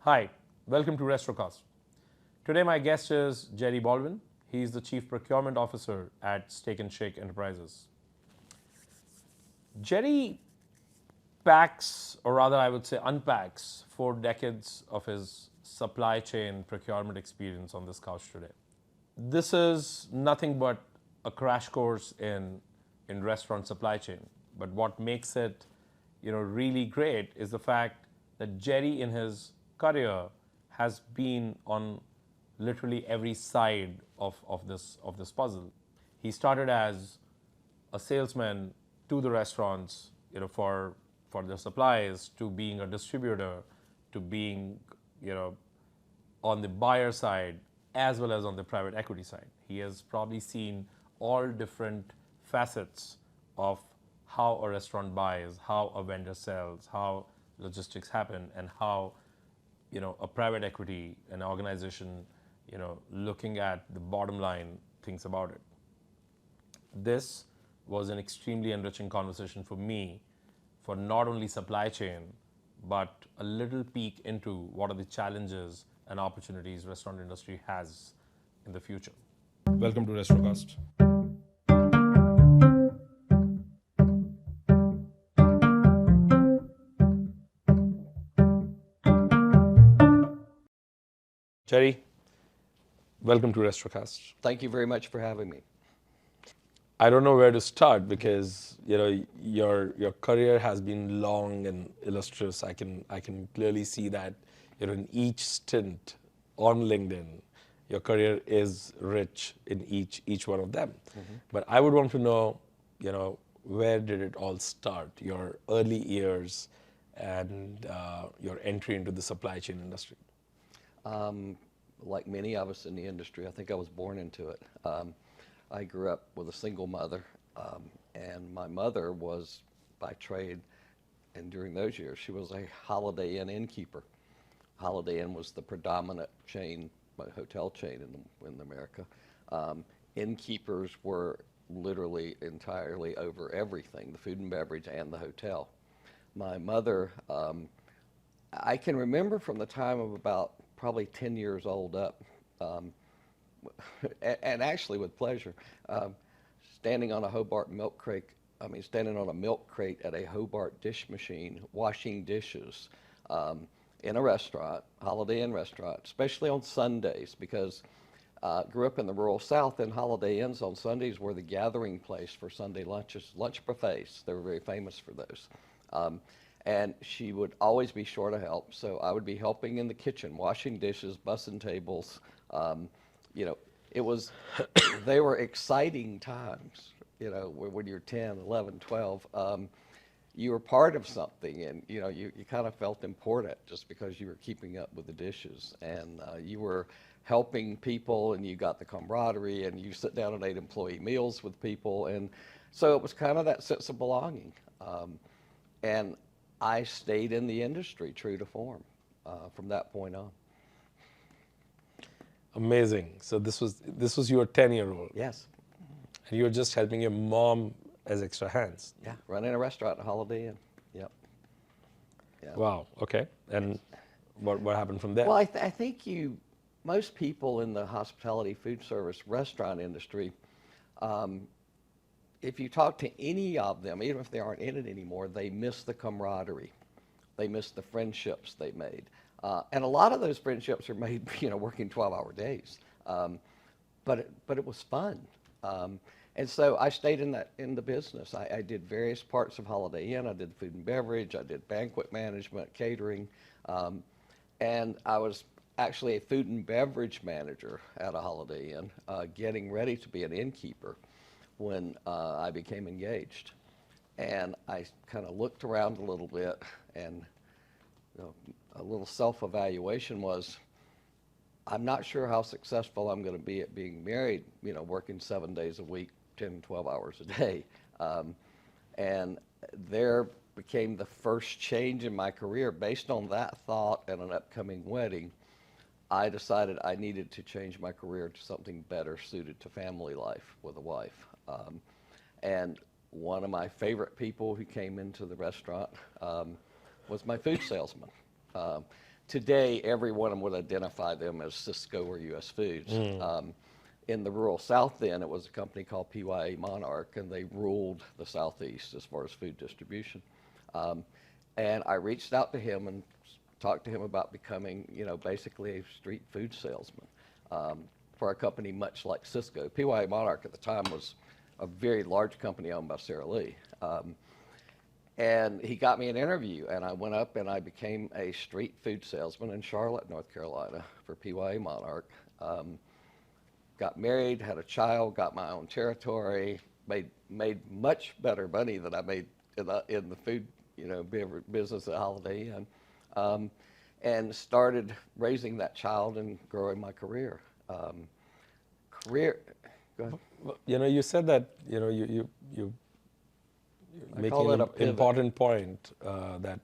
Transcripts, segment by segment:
Hi, welcome to Restrocast. Today my guest is Jerry Baldwin. He is the Chief Procurement Officer at Steak and Shake Enterprises. Jerry packs, or rather I would say unpacks, 4 decades of his supply chain procurement experience on this couch today. This is nothing but a crash course in restaurant supply chain. But what makes it really great is the fact that Jerry in his career has been on literally every side of this puzzle. He started as a salesman to the restaurants, for their supplies, to being a distributor, to being, on the buyer side as well as on the private equity side. He has probably seen all different facets of how a restaurant buys, how a vendor sells, how logistics happen, and how a private equity, an organization, looking at the bottom line, thinks about it. This was an extremely enriching conversation for me, for not only supply chain, but a little peek into what are the challenges and opportunities restaurant industry has in the future. Welcome to Restrocast. Jerry, welcome to Restrocast. Thank you very much for having me. I don't know where to start because your career has been long and illustrious. I can clearly see that in each stint on LinkedIn, your career is rich in each one of them. Mm-hmm. But I would want to know, where did it all start? Your early years and your entry into the supply chain industry. Like many of us in the industry, I think I was born into it. I grew up with a single mother, and my mother was by trade, and during those years, she was a Holiday Inn innkeeper. Holiday Inn was the predominant chain, hotel chain in America. Innkeepers were literally entirely over everything, the food and beverage and the hotel. My mother, I can remember from the time of about probably 10 years old up, and actually with pleasure, standing on a Hobart milk crate, standing on a milk crate at a Hobart dish machine, washing dishes in a restaurant, Holiday Inn restaurant, especially on Sundays, because grew up in the rural South, and Holiday Inns on Sundays were the gathering place for Sunday lunches, lunch buffets. They were very famous for those. And she would always be short of help, so I would be helping in the kitchen, washing dishes, bussing tables. It was, they were exciting times, when you're 10, 11, 12. You were part of something, and, you kind of felt important just because you were keeping up with the dishes. And you were helping people, and you got the camaraderie, and you sit down and ate employee meals with people. And so it was kind of that sense of belonging. And I stayed in the industry true to form from that point on. Amazing. So this was your 10-year-old. Yes. And you were just helping your mom as extra hands. Yeah, running a restaurant at Holiday Inn. Yep. Wow. Okay. And what happened from there? Well, I think most people in the hospitality, food service, restaurant industry, if you talk to any of them, even if they aren't in it anymore, they miss the camaraderie. They miss the friendships they made. And a lot of those friendships are made, working 12-hour days. But it was fun. And so I stayed in the business. I did various parts of Holiday Inn. I did food and beverage. I did banquet management, catering. And I was actually a food and beverage manager at a Holiday Inn, getting ready to be an innkeeper when I became engaged. And I kind of looked around a little bit, and a little self-evaluation was, I'm not sure how successful I'm going to be at being married, working 7 days a week, 10, 12 hours a day. And there became the first change in my career. Based on that thought and an upcoming wedding, I decided I needed to change my career to something better suited to family life with a wife. And one of my favorite people who came into the restaurant was my food salesman. Today, everyone would identify them as Cisco or U.S. Foods. In the rural South then, it was a company called PYA Monarch, and they ruled the Southeast as far as food distribution. And I reached out to him and talked to him about becoming, basically a street food salesman for a company much like Cisco. PYA Monarch at the time was a very large company owned by Sara Lee. And he got me an interview, and I went up and I became a street food salesman in Charlotte, North Carolina for PYA Monarch. Got married, had a child, got my own territory, made much better money than I made in the food business at Holiday Inn, and started raising that child and growing my career. Go ahead. You said that you making an important point that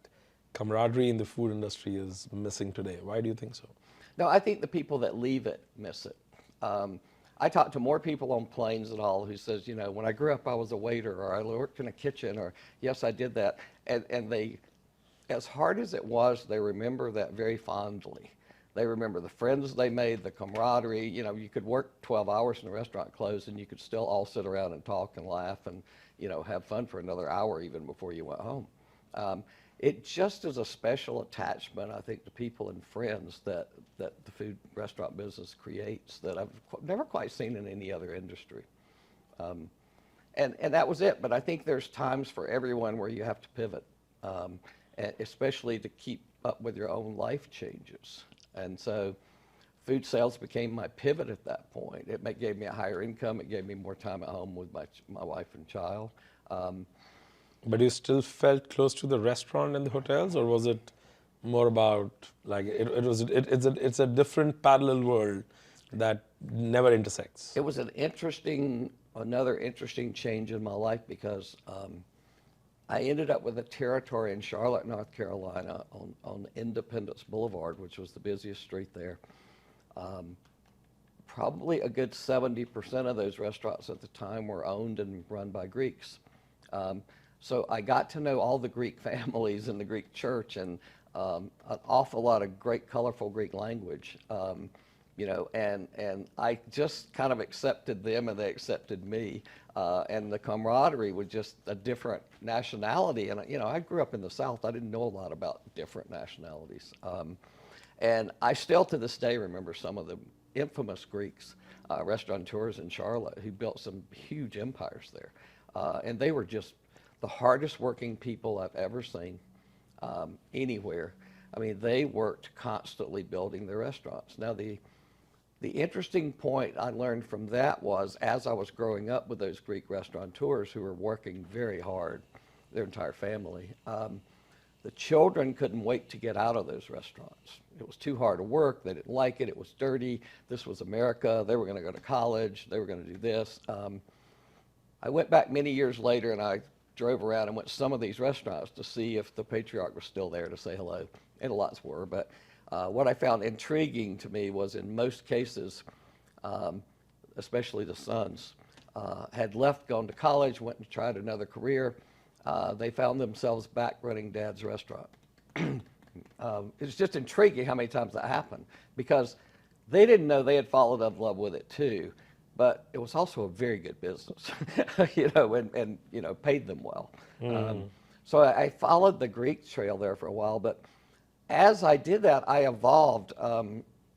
camaraderie in the food industry is missing today. Why do you think so? No, I think the people that leave it miss it. I talk to more people on planes and all who says, when I grew up I was a waiter, or I worked in a kitchen, or yes, I did that. And they, as hard as it was, they remember that very fondly. They remember the friends they made, the camaraderie. You could work 12 hours in a restaurant closed and you could still all sit around and talk and laugh and, have fun for another hour even before you went home. It just is a special attachment, I think, to people and friends that the food restaurant business creates that I've never quite seen in any other industry. And that was it. But I think there's times for everyone where you have to pivot, especially to keep up with your own life changes. And so food sales became my pivot at that point. It gave me a higher income. It gave me more time at home with my wife and child. But you still felt close to the restaurant and the hotels, or was it more about like it's a different parallel world that never intersects? It was another interesting change in my life because I ended up with a territory in Charlotte, North Carolina on Independence Boulevard, which was the busiest street there. Probably a good 70% of those restaurants at the time were owned and run by Greeks. So I got to know all the Greek families in the Greek church and an awful lot of great, colorful Greek language. And I just kind of accepted them and they accepted me. And the camaraderie was just a different nationality. And, I grew up in the South. I didn't know a lot about different nationalities. And I still to this day remember some of the infamous Greeks, restaurateurs in Charlotte, who built some huge empires there. And they were just the hardest working people I've ever seen anywhere. I mean, they worked constantly building their restaurants. Now, the interesting point I learned from that was, as I was growing up with those Greek restaurateurs who were working very hard, their entire family, the children couldn't wait to get out of those restaurants. It was too hard to work. They didn't like it. It was dirty. This was America. They were going to go to college. They were going to do this. I went back many years later and I drove around and went to some of these restaurants to see if the patriarch was still there to say hello, and lots were. But what I found intriguing to me was in most cases, especially the sons, had left, gone to college, went and tried another career. They found themselves back running dad's restaurant. It's just intriguing how many times that happened because they didn't know they had fallen in love with it too. But it was also a very good business, and paid them well. So I followed the Greek trail there for a while. But as I did that, I evolved.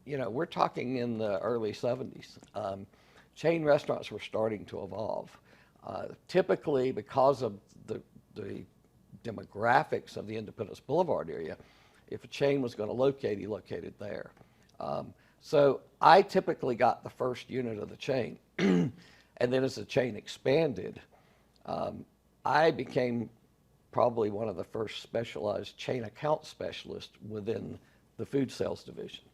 We're talking in the early 70s. Chain restaurants were starting to evolve. Typically, because of the demographics of the Independence Boulevard area, if a chain was going to locate, he located there. So I typically got the first unit of the chain. And then as the chain expanded, I became probably one of the first specialized chain account specialists within the food sales division.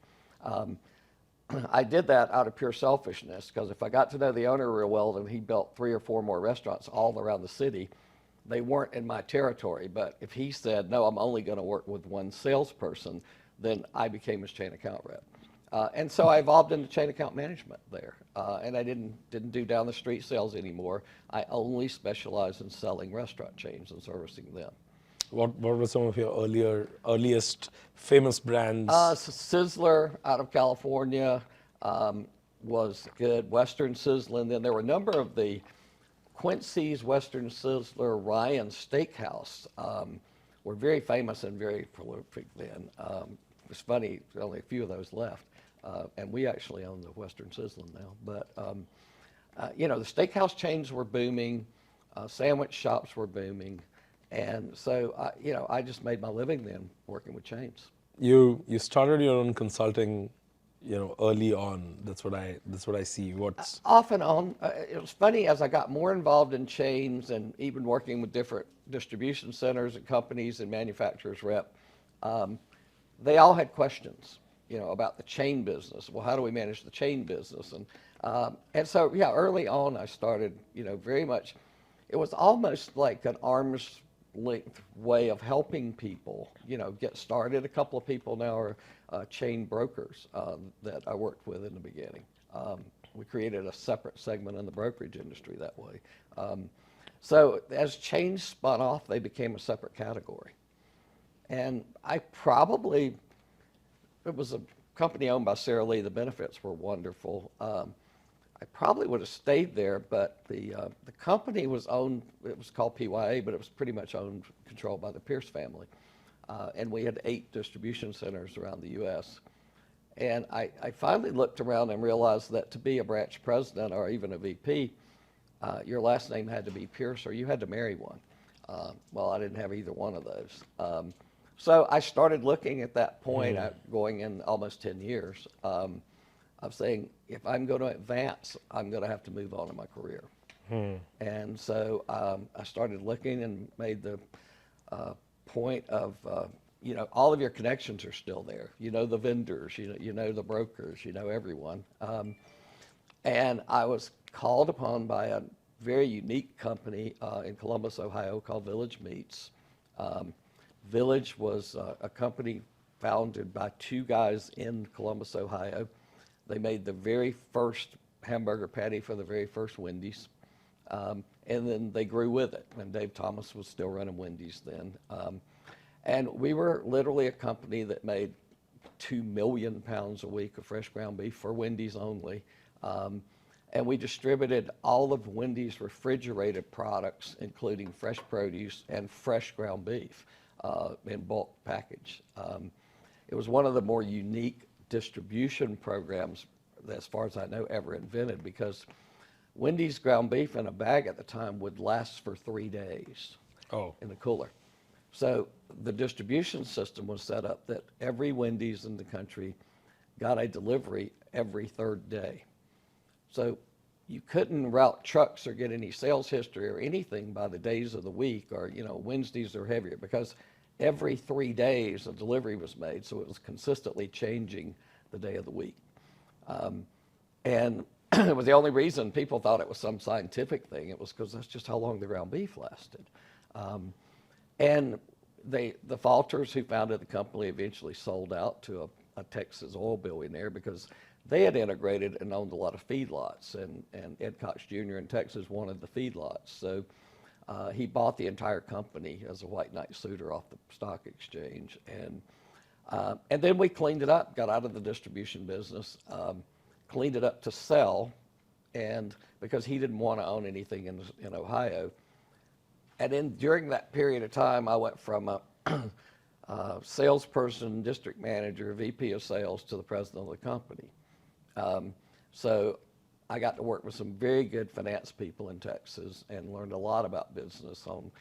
I did that out of pure selfishness because if I got to know the owner real well, then he built 3 or 4 more restaurants all around the city. They weren't in my territory, but if he said, no, I'm only going to work with one salesperson, then I became his chain account rep. And so I evolved into chain account management there. And I didn't do down the street sales anymore. I only specialized in selling restaurant chains and servicing them. What were some of your earliest famous brands? Sizzler out of California was good. Western Sizzler. And then there were a number of the Quincy's, Western Sizzler, Ryan Steakhouse were very famous and very prolific then. It's funny, there's only a few of those left. And we actually own the Western Sizzler now. But, the steakhouse chains were booming. Sandwich shops were booming. And so, I just made my living then working with chains. You started your own consulting, early on. That's what I see. What's Off and on. It was funny as I got more involved in chains and even working with different distribution centers and companies and manufacturers rep, they all had questions, about the chain business. Well, how do we manage the chain business? And so, yeah, early on I started, very much, it was almost like an arm's length way of helping people, get started. A couple of people now are chain brokers that I worked with in the beginning. We created a separate segment in the brokerage industry that way. So as chains spun off, they became a separate category. And it was a company owned by Sarah Lee. The benefits were wonderful. I probably would have stayed there, but the company was owned, it was called PYA, but it was pretty much controlled by the Pierce family. And we had 8 distribution centers around the U.S. And I finally looked around and realized that to be a branch president or even a VP, your last name had to be Pierce or you had to marry one. Well, I didn't have either one of those. So I started looking at that point, going in almost 10 years, of saying, if I'm going to advance, I'm going to have to move on in my career. And so I started looking and made the point of, all of your connections are still there. The vendors, you know the brokers, everyone. And I was called upon by a very unique company in Columbus, Ohio called Village Meats. Village was a company founded by 2 guys in Columbus, Ohio. They made the very first hamburger patty for the very first Wendy's. And then they grew with it. And Dave Thomas was still running Wendy's then. And we were literally a company that made 2 million pounds a week of fresh ground beef for Wendy's only. And we distributed all of Wendy's refrigerated products, including fresh produce and fresh ground beef in bulk package. It was one of the more unique distribution programs, as far as I know, ever invented, because Wendy's ground beef in a bag at the time would last for 3 days in the cooler. So the distribution system was set up that every Wendy's in the country got a delivery every 3rd day. So you couldn't route trucks or get any sales history or anything by the days of the week or, Wednesdays are heavier because every 3 days a delivery was made. So it was consistently changing the day of the week. And it was the only reason people thought it was some scientific thing. It was because that's just how long the ground beef lasted. And the Falters, who founded the company, eventually sold out to a Texas oil billionaire because they had integrated and owned a lot of feedlots. And Ed Cox Jr. in Texas wanted the feedlots. So he bought the entire company as a white knight suitor off the stock exchange. And then we cleaned it up, got out of the distribution business, cleaned it up to sell, and because he didn't want to own anything in Ohio. And then during that period of time, I went from a salesperson, district manager, VP of sales to the president of the company. So I got to work with some very good finance people in Texas and learned a lot about business on,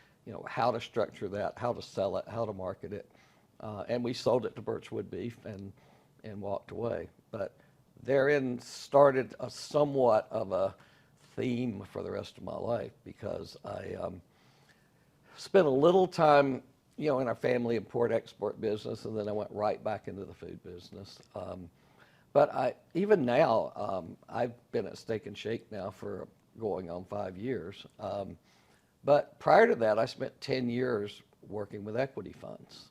how to structure that, how to sell it, how to market it. And we sold it to Birchwood Beef and walked away. But therein started a somewhat of a theme for the rest of my life because I spent a little time, in our family import-export business, and then I went right back into the food business. But even now, I've been at Steak and Shake now for going on 5 years. But prior to that, I spent 10 years working with equity funds,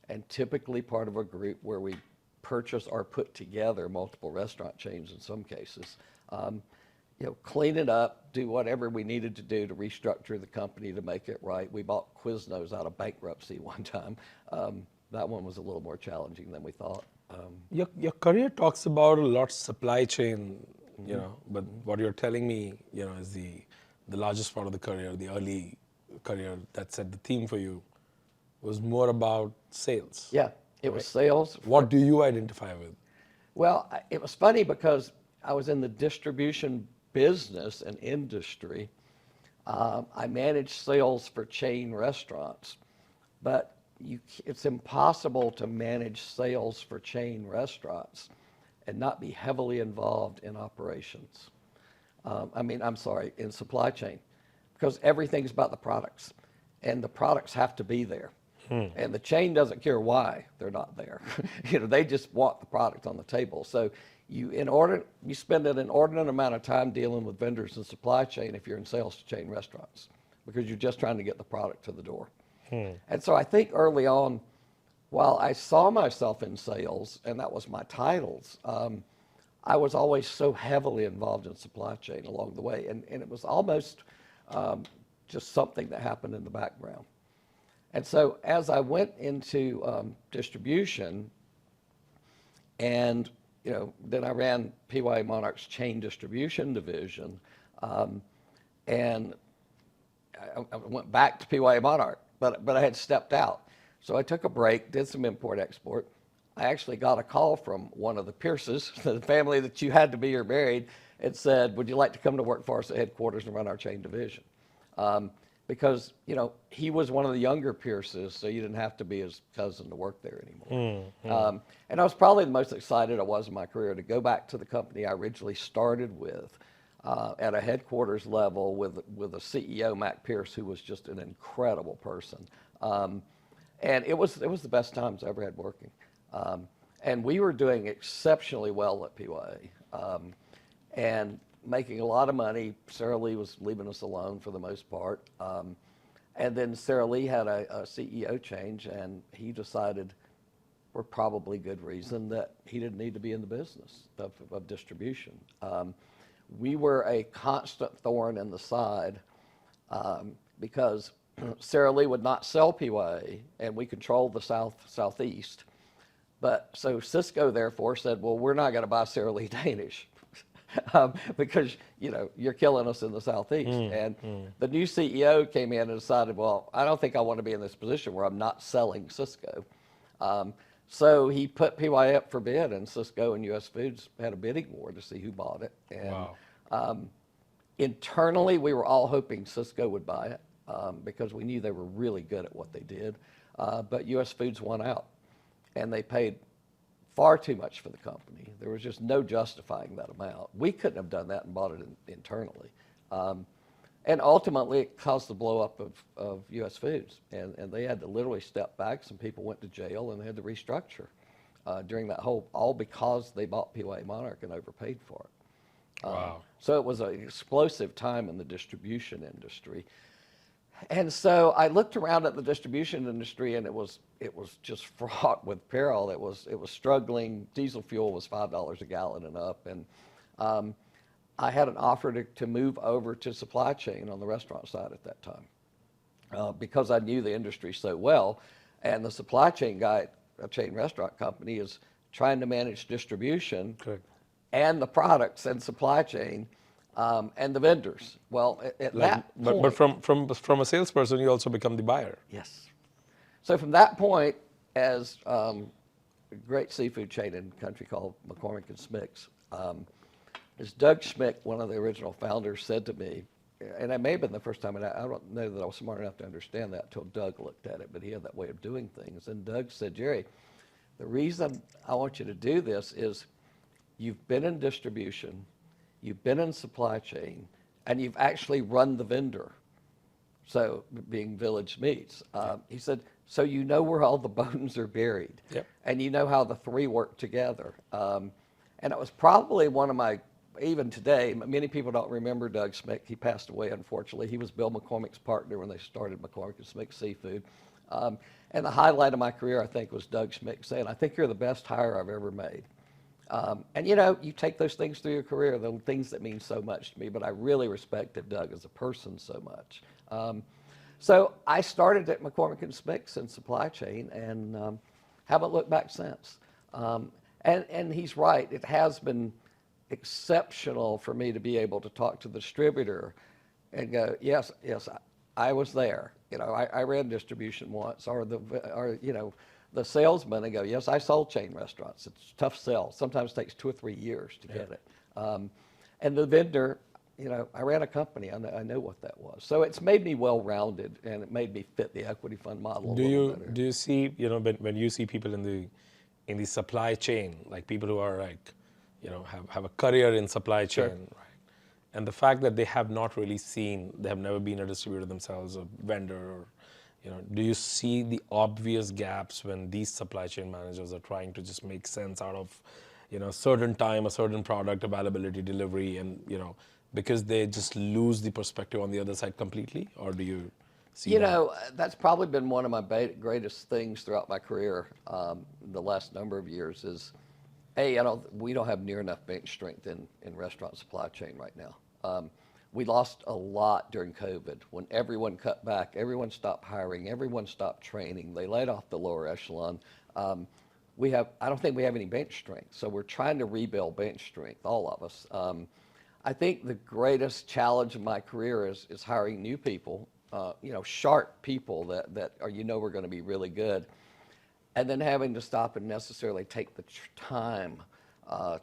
and typically part of a group where we purchase or put together multiple restaurant chains in some cases. clean it up, do whatever we needed to do to restructure the company to make it right. We bought Quiznos out of bankruptcy one time. That one was a little more challenging than we thought. Your career talks about a lot supply chain, but what you're telling me, is the largest part of the career, the early career that set the theme for you, was more about sales. Yeah, it was sales. What do you identify with? Well, it was funny because I was in the distribution business and industry. I managed sales for chain restaurants, but it's impossible to manage sales for chain restaurants and not be heavily involved in operations. In supply chain, because everything's about the products, and the products have to be there. And the chain doesn't care why they're not there. They just want the product on the table. So you spend an inordinate amount of time dealing with vendors and supply chain if you're in sales to chain restaurants, because you're just trying to get the product to the door. And so I think early on, while I saw myself in sales, and that was my titles, I was always so heavily involved in supply chain along the way. And it was almost just something that happened in the background. And so as I went into distribution, and then I ran PYA Monarch's chain distribution division, and I went back to PYA Monarch, but I had stepped out. So I took a break, did some import-export. I actually got a call from one of the Pierces, the family that you had to be or married, and said, would you like to come to work for us at headquarters and run our chain division? Because, he was one of the younger Pierces, so you didn't have to be his cousin to work there anymore. And I was probably the most excited I was in my career to go back to the company I originally started with at a headquarters level with a CEO, Mac Pierce, who was just an incredible person. And it was the best times I ever had working. And we were doing exceptionally well at PYA. And making a lot of money. Sarah Lee was leaving us alone for the most part. And then Sarah Lee had a CEO change, and he decided, for probably good reason, that he didn't need to be in the business of distribution. We were a constant thorn in the side because Sarah Lee would not sell PYA, and we controlled the southeast. But so Cisco therefore said, well, we're not going to buy Sarah Lee Danish. Because, you're killing us in the southeast. The new CEO came in and decided, well, I don't think I want to be in this position where I'm not selling Cisco. So he put PYA up for bid, and Cisco and US Foods had a bidding war to see who bought it. And internally, we were all hoping Cisco would buy it because we knew they were really good at what they did. But US Foods won out, and they paid far too much for the company. There was just no justifying that amount. We couldn't have done that and bought it internally. And ultimately, it caused the blow up of US Foods. And they had to literally step back. Some people went to jail, and they had to restructure during that all because they bought PYA Monarch and overpaid for it. So it was an explosive time in the distribution industry. And so I looked around at the distribution industry, and it was just fraught with peril. It was struggling. Diesel fuel was $5 a gallon and up. And I had an offer to move over to supply chain on the restaurant side at that time because I knew the industry so well. And the supply chain guy, a chain restaurant company, is trying to manage distribution and the products and supply chain. And the vendors. Well, but from a salesperson, you also become the buyer. Yes. So from that point, as a great seafood chain in the country called McCormick and Smith's, as Doug Schmick, one of the original founders, said to me, and it may have been the first time, and I don't know that I was smart enough to understand that until Doug looked at it, but he had that way of doing things. And Doug said, Jerry, the reason I want you to do this is you've been in distribution, you've been in supply chain, and you've actually run the vendor, so being Village Meats. He said, so you know where all the bones are buried, and you know how the three work together. And it was probably one of my, even today, many people don't remember Doug Schmick. He passed away, unfortunately. He was Bill McCormick's partner when they started McCormick and Smith Seafood. And the highlight of my career, I think, was Doug Schmick saying, I think you're the best hire I've ever made. And you take those things through your career, the things that mean so much to me, but I really respected Doug as a person so much. So I started at McCormick and Smix in supply chain and haven't looked back since. And he's right, it has been exceptional for me to be able to talk to the distributor and go, yes, I was there. I ran distribution once, or the salesman and go, yes, I sold chain restaurants. It's a tough sell. Sometimes it takes 2 or 3 years to get it. And the vendor, I ran a company. I know what that was. So it's made me well-rounded, and it made me fit the equity fund model a little better. Do you see, when you see people in the supply chain, like people who are like, have a career in supply chain, right? And the fact that they have not really they have never been a distributor themselves, a vendor, or, do you see the obvious gaps when these supply chain managers are trying to just make sense out of, a certain time, a certain product availability, delivery, and, because they just lose the perspective on the other side completely? Or do you see that? That's probably been one of my greatest things throughout my career, the last number of years is, we don't have near enough bench strength in restaurant supply chain right now. We lost a lot during COVID when everyone cut back, everyone stopped hiring, everyone stopped training. They laid off the lower echelon. I don't think we have any bench strength, so we're trying to rebuild bench strength, all of us. I think the greatest challenge in my career is hiring new people, sharp people that are, we're going to be really good, and then having to stop and necessarily take the time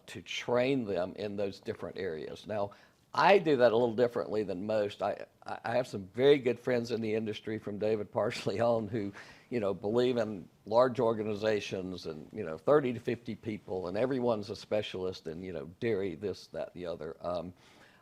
to train them in those different areas. Now, I do that a little differently than most. I have some very good friends in the industry, from David Parsley on, who, believe in large organizations and, 30 to 50 people, and everyone's a specialist in, dairy, this, that, the other.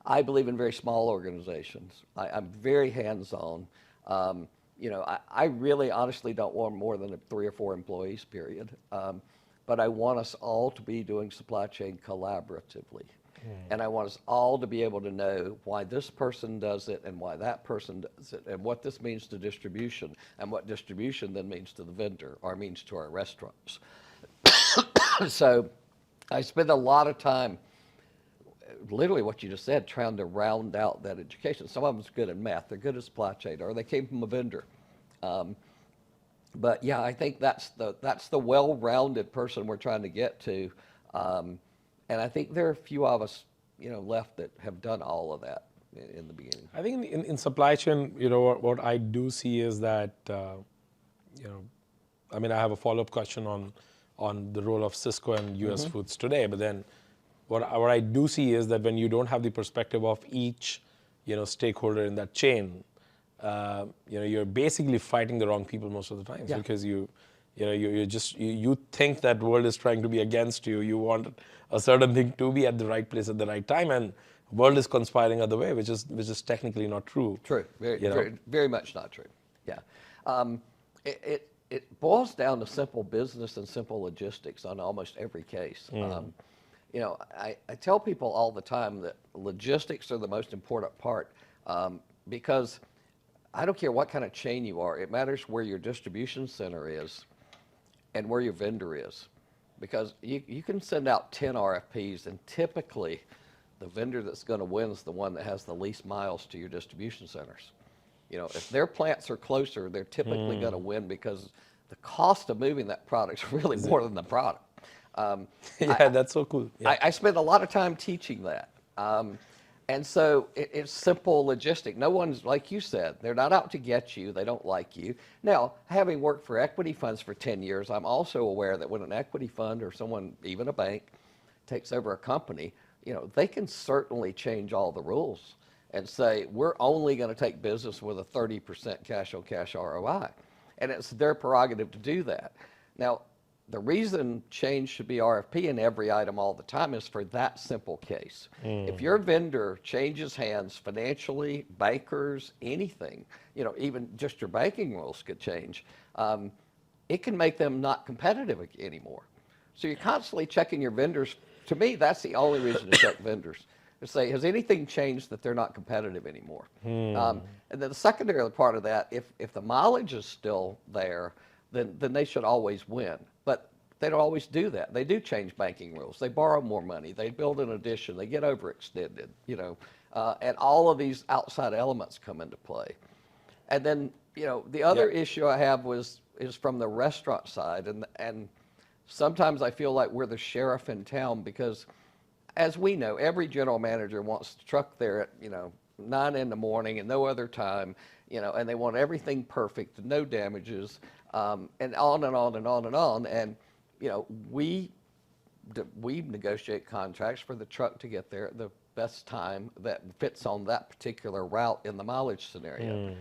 I believe in very small organizations. I'm very hands-on. I really honestly don't want more than 3 or 4 employees, period. But I want us all to be doing supply chain collaboratively. And I want us all to be able to know why this person does it and why that person does it, and what this means to distribution, and what distribution then means to the vendor or means to our restaurants. So I spend a lot of time, literally what you just said, trying to round out that education. Some of them's good in math, they're good at supply chain, or they came from a vendor. But yeah, I think that's the well-rounded person we're trying to get to. And I think there are a few of us, left that have done all of that in the beginning. I think in supply chain, what I do see is that, I have a follow-up question on the role of Cisco and U.S. Foods today. But then what I do see is that when you don't have the perspective of each, stakeholder in that chain, you're basically fighting the wrong people most of the time. Because you think that world is trying to be against you. You want a certain thing to be at the right place at the right time, and world is conspiring other way, which is technically not true. True, very much not true. Yeah, it boils down to simple business and simple logistics on almost every case. I tell people all the time that logistics are the most important part, because I don't care what kind of chain you are. It matters where your distribution center is and where your vendor is, because you can send out 10 RFPs, and typically the vendor that's going to win is the one that has the least miles to your distribution centers. If their plants are closer, they're typically going to win, because the cost of moving that product is really more than the product. That's so cool. I spend a lot of time teaching that. And so it's simple logistic. No one's, like you said, they're not out to get you. They don't like you. Now, having worked for equity funds for 10 years, I'm also aware that when an equity fund or someone, even a bank, takes over a company, they can certainly change all the rules and say, we're only going to take business with a 30% cash-on-cash ROI. And it's their prerogative to do that. Now, the reason change should be RFP in every item all the time is for that simple case. If your vendor changes hands financially, bankers, anything, even just your banking rules could change, it can make them not competitive anymore. So you're constantly checking your vendors. To me, that's the only reason to check vendors, to say, has anything changed that they're not competitive anymore? And then the secondary part of that, if the mileage is still there, then they should always win. But they don't always do that. They do change banking rules. They borrow more money. They build an addition. They get overextended, and all of these outside elements come into play. And then, the other issue I have is from the restaurant side, and sometimes I feel like we're the sheriff in town because, as we know, every general manager wants to truck there at 9 in the morning and no other time, and they want everything perfect, no damages, and on and on and on and on. And we negotiate contracts for the truck to get there at the best time that fits on that particular route in the mileage scenario.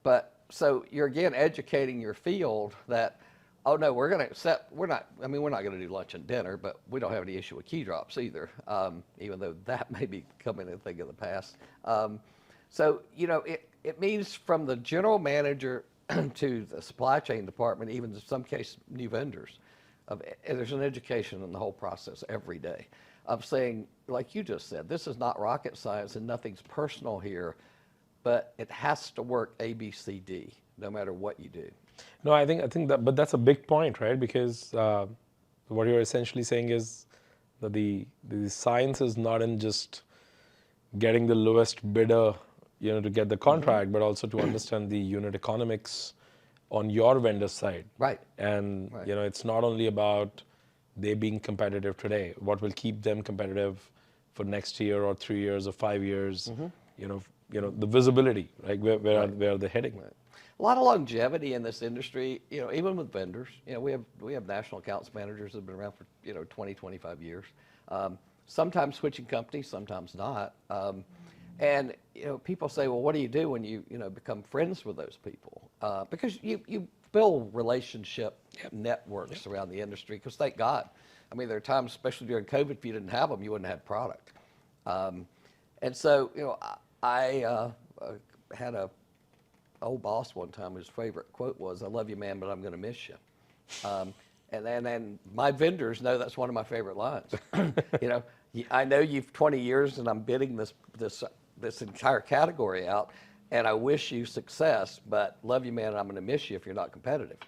But so you're again educating your field that, oh no, we're not going to do lunch and dinner, but we don't have any issue with key drops either, even though that may be becoming a thing of the past. So it means from the general manager to the supply chain department, even in some cases new vendors, there's an education in the whole process every day of saying, like you just said, this is not rocket science and nothing's personal here, but it has to work A, B, C, D, no matter what you do. No, I think that, but that's a big point, right? Because what you're essentially saying is that the science is not in just getting the lowest bidder, to get the contract, but also to understand the unit economics on your vendor side. Right. And it's not only about they being competitive today. What will keep them competitive for next year or 3 years or 5 years? The visibility, like where are they heading? Right. A lot of longevity in this industry, even with vendors. We have national accounts managers that have been around for 20, 25 years. Sometimes switching companies, sometimes not. And people say, well, what do you do when you become friends with those people? Because you build relationship networks around the industry. Because thank God, there are times, especially during COVID, if you didn't have them, you wouldn't have product. And so I had a old boss one time whose favorite quote was, "I love you, man, but I'm going to miss you." And my vendors know that's one of my favorite lines. I know you've 20 years and I'm bidding this entire category out, and I wish you success, but love you, man, and I'm going to miss you if you're not competitive.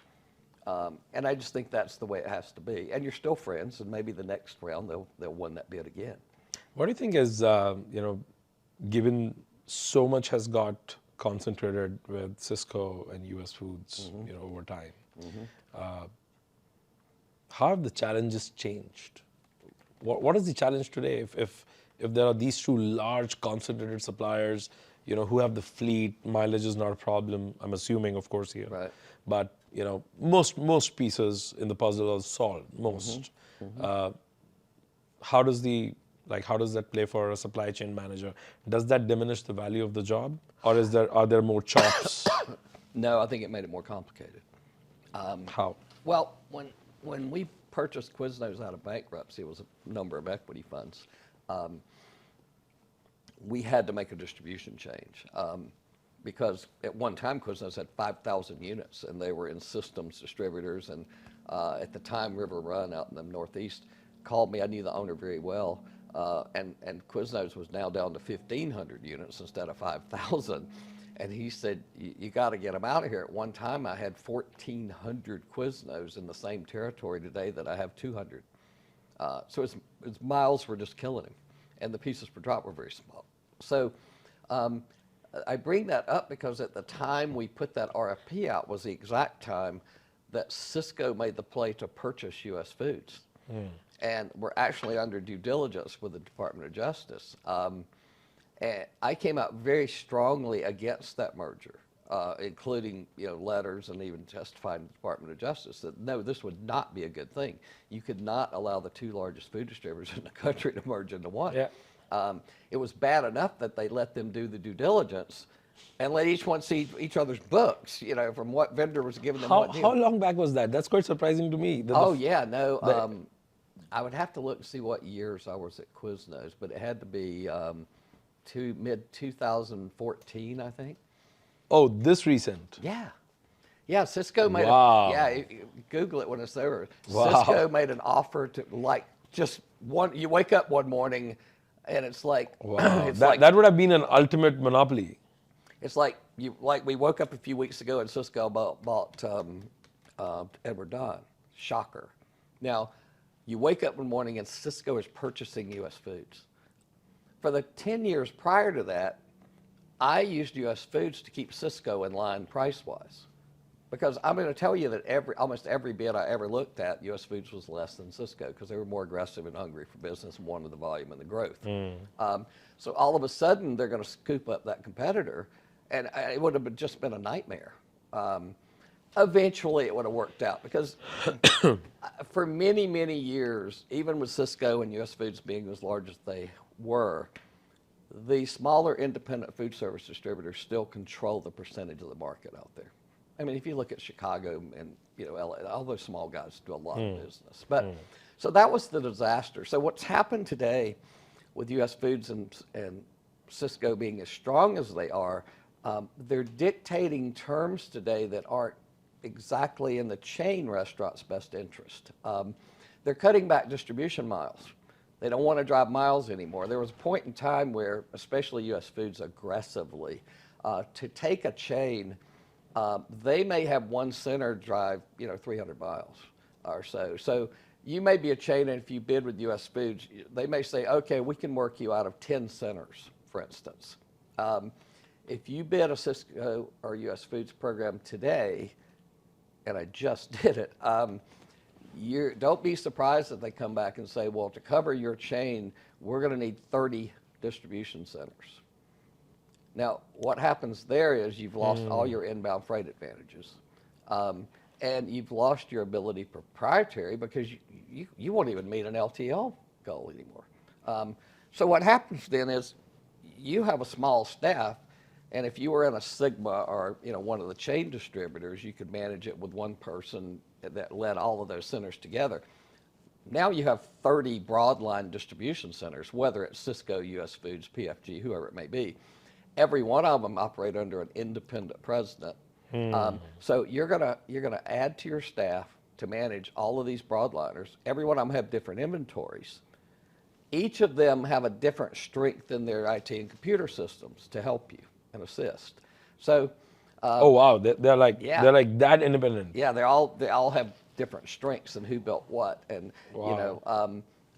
And I just think that's the way it has to be. And you're still friends, and maybe the next round they'll win that bid again. What do you think is, given so much has got concentrated with Cisco and US Foods, over time, how have the challenges changed? What is the challenge today if there are these two large concentrated suppliers, who have the fleet, mileage is not a problem, I'm assuming, of course, here. Right. But, most pieces in the puzzle are solved, most. How does that play for a supply chain manager? Does that diminish the value of the job? Or are there more chops? No, I think it made it more complicated. How? Well, when we purchased Quiznos out of bankruptcy, it was a number of equity funds. We had to make a distribution change because at one time Quiznos had 5,000 units, and they were in systems distributors. And at the time, River Run out in the Northeast called me. I knew the owner very well, and Quiznos was now down to 1,500 units instead of 5,000. And he said, you got to get them out of here. At one time, I had 1,400 Quiznos in the same territory today that I have 200. So his miles were just killing him, and the pieces per drop were very small. So I bring that up because at the time we put that RFP out was the exact time that Cisco made the play to purchase US Foods. And we're actually under due diligence with the Department of Justice. And I came out very strongly against that merger, including letters and even testifying to the Department of Justice that no, this would not be a good thing. You could not allow the two largest food distributors in the country to merge into one. Yeah. It was bad enough that they let them do the due diligence and let each one see each other's books, from what vendor was giving them what deal. How long back was that? That's quite surprising to me. I would have to look and see what years I was at Quiznos, but it had to be mid-2014, I think. Oh, this recent? Yeah, Cisco made Google it when it's over. Wow. Cisco made an offer to you wake up one morning and it's like, wow. That would have been an ultimate monopoly. It's like we woke up a few weeks ago and Cisco bought Edward Don. Shocker. Now, you wake up in the morning and Cisco is purchasing U.S. Foods. For the 10 years prior to that, I used U.S. Foods to keep Cisco in line price-wise. Because I'm going to tell you that almost every bid I ever looked at, U.S. Foods was less than Cisco because they were more aggressive and hungry for business and wanted the volume and the growth. So all of a sudden, they're going to scoop up that competitor, and it would have just been a nightmare. Eventually, it would have worked out because for many, many years, even with Cisco and U.S. Foods being as large as they were, the smaller independent food service distributors still control the percentage of the market out there. I mean, if you look at Chicago and LA, all those small guys do a lot of business. But so that was the disaster. So what's happened today with U.S. Foods and Cisco being as strong as they are, they're dictating terms today that aren't exactly in the chain restaurant's best interest. They're cutting back distribution miles. They don't want to drive miles anymore. There was a point in time where, especially U.S. Foods aggressively, to take a chain, they may have one center drive, 300 miles or so. So you may be a chain, and if you bid with U.S. Foods, they may say, okay, we can work you out of 10 centers, for instance. If you bid a Cisco or U.S. Foods program today, and I just did it, don't be surprised if they come back and say, well, to cover your chain, we're going to need 30 distribution centers. Now, what happens there is you've lost all your inbound freight advantages. And you've lost your ability proprietary because you won't even meet an LTL goal anymore. So what happens then is you have a small staff, and if you were in a Sigma or one of the chain distributors, you could manage it with one person that led all of those centers together. Now you have 30 broadline distribution centers, whether it's Cisco, U.S. Foods, PFG, whoever it may be. Every one of them operate under an independent president. So you're gonna add to your staff to manage all of these broadliners. Every one of them have different inventories. Each of them have a different strength in their IT and computer systems to help you and assist. So. Oh wow, they're like that independent. Yeah, they all have different strengths and who built what, and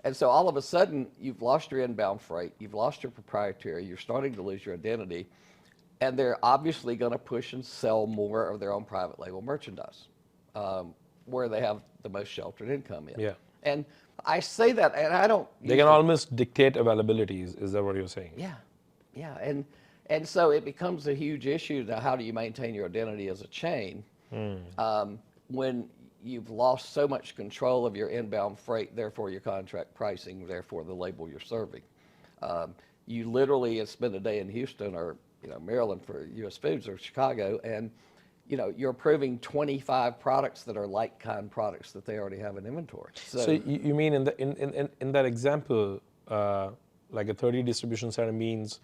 and so all of a sudden you've lost your inbound freight, you've lost your proprietary, you're starting to lose your identity, and they're obviously going to push and sell more of their own private label merchandise, where they have the most sheltered income in. Yeah. And I say that, and I don't. They can almost dictate availability. Is that what you're saying? Yeah, and so it becomes a huge issue to how do you maintain your identity as a chain when you've lost so much control of your inbound freight, therefore your contract pricing, therefore the label you're serving. You literally spend a day in Houston or Maryland for U.S. Foods or Chicago, and you're approving 25 products that are like-kind products that they already have in inventory. So you mean in that example, like a 30 distribution center means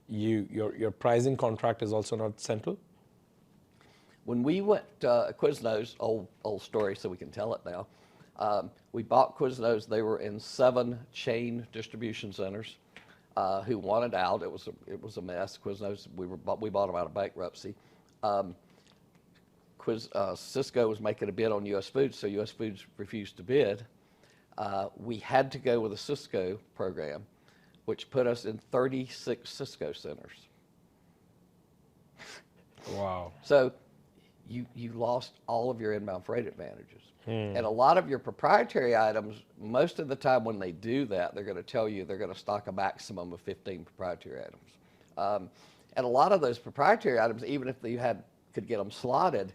your pricing contract is also not central? When we went Quiznos, old story, so we can tell it now. We bought Quiznos. They were in 7 chain distribution centers who wanted out. It was a mess. Quiznos, we bought them out of bankruptcy. Cisco was making a bid on U.S. Foods, so U.S. Foods refused to bid. We had to go with a Cisco program, which put us in 36 Cisco centers. Wow. So you lost all of your inbound freight advantages. And a lot of your proprietary items, most of the time when they do that, they're going to tell you they're going to stock a maximum of 15 proprietary items. And a lot of those proprietary items, even if you could get them slotted,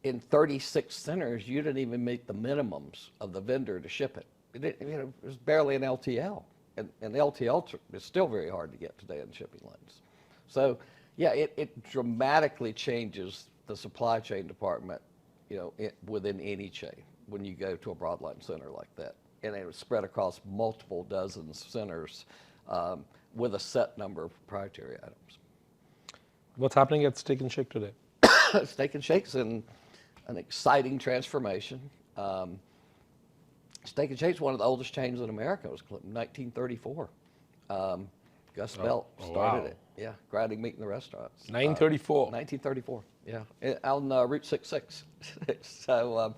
in 36 centers, you didn't even meet the minimums of the vendor to ship it. It was barely an LTL. And the LTL is still very hard to get today in shipping lanes. So, yeah, it dramatically changes the supply chain department, within any chain when you go to a broadline center like that. And it was spread across multiple dozens centers with a set number of proprietary items. What's happening at Steak and Shake today? Steak and Shake's in an exciting transformation. Steak and Shake's one of the oldest chains in America. It was 1934. Gus Belt started it. Yeah, grinding meat in the restaurants. 1934. 1934. Yeah, on Route 66. So,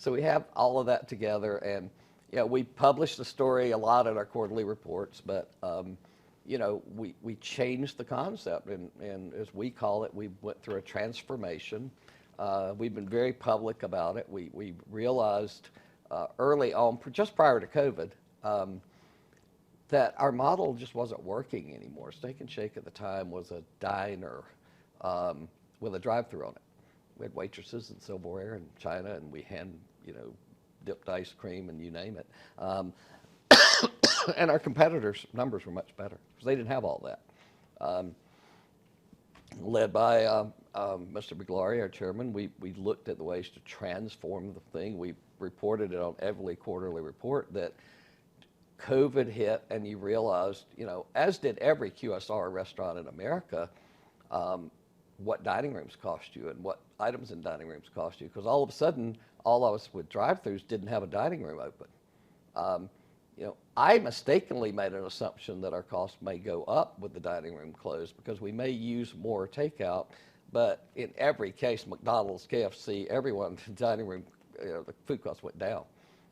So we have all of that together, and we publish the story a lot in our quarterly reports, but we changed the concept, and as we call it, we went through a transformation. We've been very public about it. We realized early on, just prior to COVID, that our model just wasn't working anymore. Steak and Shake at the time was a diner with a drive-through on it. We had waitresses and silverware and china, and we dipped ice cream and you name it. And our competitors' numbers were much better because they didn't have all that. Led by Mr. Biglari, our chairman, we looked at the ways to transform the thing. We reported it on every quarterly report that COVID hit, and you realized, as did every QSR restaurant in America, what dining rooms cost you and what items in dining rooms cost you. Because all of a sudden, all of us with drive-thrus didn't have a dining room open. I mistakenly made an assumption that our costs may go up with the dining room closed because we may use more takeout, but in every case, McDonald's, KFC, everyone, the dining room, the food costs went down.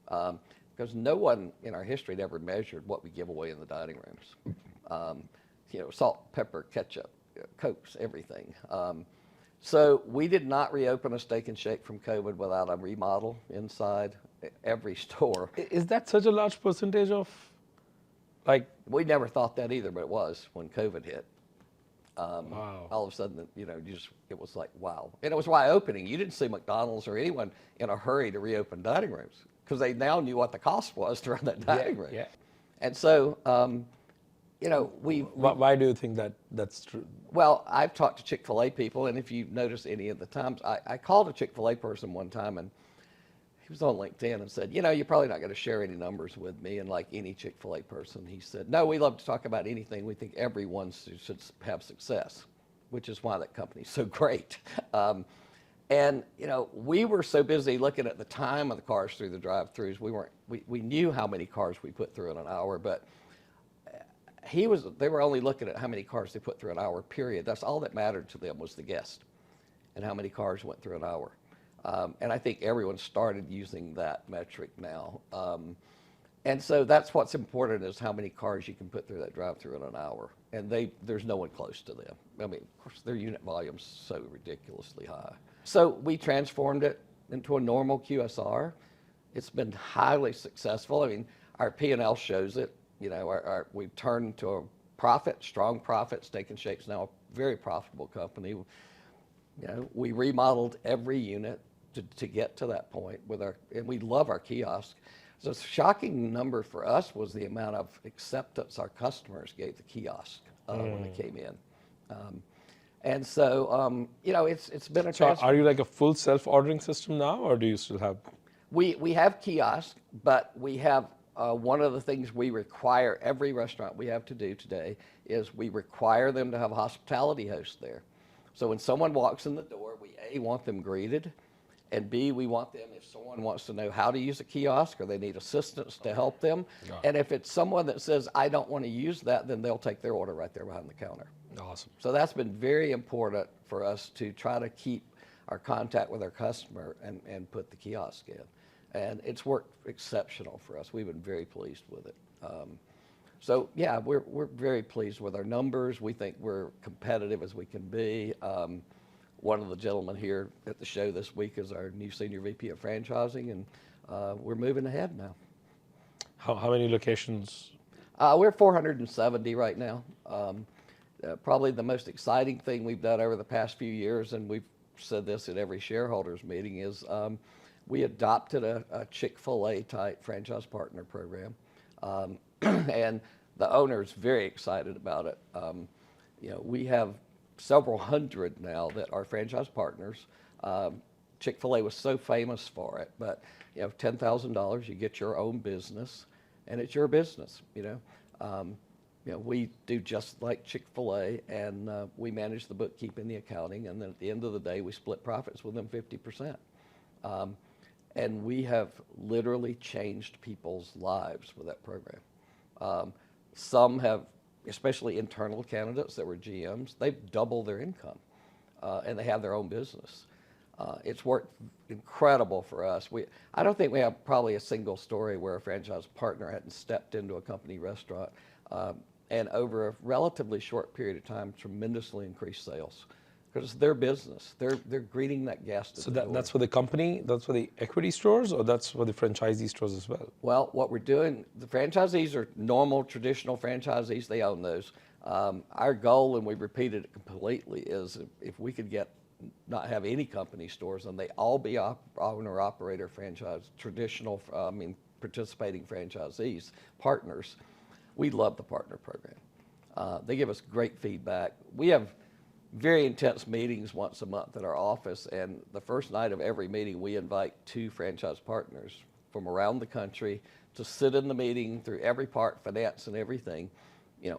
Because no one in our history had ever measured what we give away in the dining rooms. Salt, pepper, ketchup, Cokes, everything. So we did not reopen a Steak and Shake from COVID without a remodel inside every store. Is that such a large percentage of, We never thought that either, but it was when COVID hit. Wow. All of a sudden, it was like, wow. And it was why opening. You didn't see McDonald's or anyone in a hurry to reopen dining rooms because they now knew what the cost was to run that dining room. Yeah. And so, Why do you think that's true? Well, I've talked to Chick-fil-A people, and if you notice any of the times, I called a Chick-fil-A person one time, and he was on LinkedIn and said, you're probably not going to share any numbers with me. And like any Chick-fil-A person, he said, no, we love to talk about anything. We think everyone should have success, which is why that company's so great. We were so busy looking at the time of the cars through the drive-thrus. We knew how many cars we put through in an hour, but they were only looking at how many cars they put through an hour, period. That's all that mattered to them was the guest and how many cars went through an hour. And I think everyone started using that metric now. And so that's what's important is how many cars you can put through that drive-through in an hour. And there's no one close to them. I mean, of course, their unit volume's so ridiculously high. So we transformed it into a normal QSR. It's been highly successful. I mean, our P&L shows it. We've turned to a profit, strong profit. Steak and Shake's now a very profitable company. We remodeled every unit to get to that point and we love our kiosk. So a shocking number for us was the amount of acceptance our customers gave the kiosk when they came in. And so, it's been a transformation. So are you like a full self-ordering system now, or do you still have? We have kiosks, but we have one of the things we require every restaurant we have to do today is we require them to have a hospitality host there. So when someone walks in the door, we A, want them greeted, and B, we want them, if someone wants to know how to use a kiosk or they need assistance to help them, and if it's someone that says, I don't want to use that, then they'll take their order right there behind the counter. Awesome. So that's been very important for us to try to keep our contact with our customer and put the kiosk in. And it's worked exceptional for us. We've been very pleased with it. So yeah, we're very pleased with our numbers. We think we're competitive as we can be. One of the gentlemen here at the show this week is our new Senior VP of Franchising, and we're moving ahead now. How many locations? We're 470 right now. Probably the most exciting thing we've done over the past few years, and we've said this at every shareholders meeting, is we adopted a Chick-fil-A type franchise partner program. And the owner is very excited about it. We have several hundred now that are franchise partners. Chick-fil-A was so famous for it, but $10,000, you get your own business, and it's your business. We do just like Chick-fil-A, and we manage the bookkeeping, the accounting, and then at the end of the day, we split profits with them 50%. And we have literally changed people's lives with that program. Some have, especially internal candidates that were GMs, they've doubled their income, and they have their own business. It's worked incredible for us. I don't think we have probably a single story where a franchise partner hadn't stepped into a company restaurant and over a relatively short period of time tremendously increased sales. Because it's their business. They're greeting that guest at So the door. that's for the company, that's for the equity stores, or that's for the franchisee stores as well? Well, what we're doing, the franchisees are normal, traditional franchisees. They own those. Our goal, and we've repeated it completely, is if we could not have any company stores and they all be owner-operator franchise, traditional, participating franchisees, partners, we love the partner program. They give us great feedback. We have very intense meetings once a month at our office, and the first night of every meeting we invite 2 franchise partners from around the country to sit in the meeting through every part, finance and everything,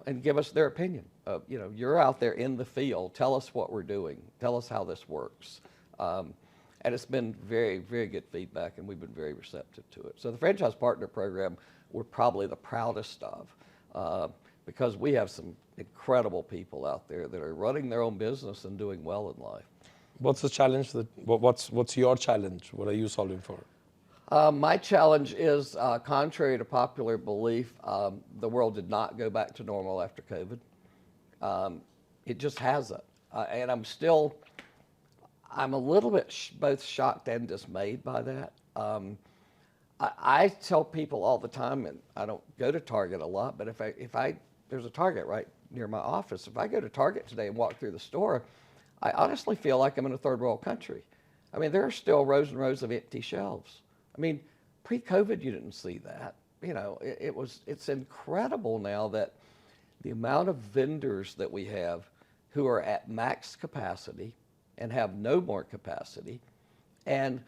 and give us their opinion. You're out there in the field, tell us what we're doing, tell us how this works. And it's been very, very good feedback, and we've been very receptive to it. So the franchise partner program we're probably the proudest of, because we have some incredible people out there that are running their own business and doing well in life. What's the challenge? What's your challenge? What are you solving for? My challenge is, contrary to popular belief, the world did not go back to normal after COVID. It just hasn't. And I'm a little bit both shocked and dismayed by that. I tell people all the time, and I don't go to Target a lot, but if there's a Target right near my office. If I go to Target today and walk through the store, I honestly feel like I'm in a third world country. I mean, there are still rows and rows of empty shelves. I mean, pre-COVID, you didn't see that. It's incredible now that the amount of vendors that we have who are at max capacity and have no more capacity, and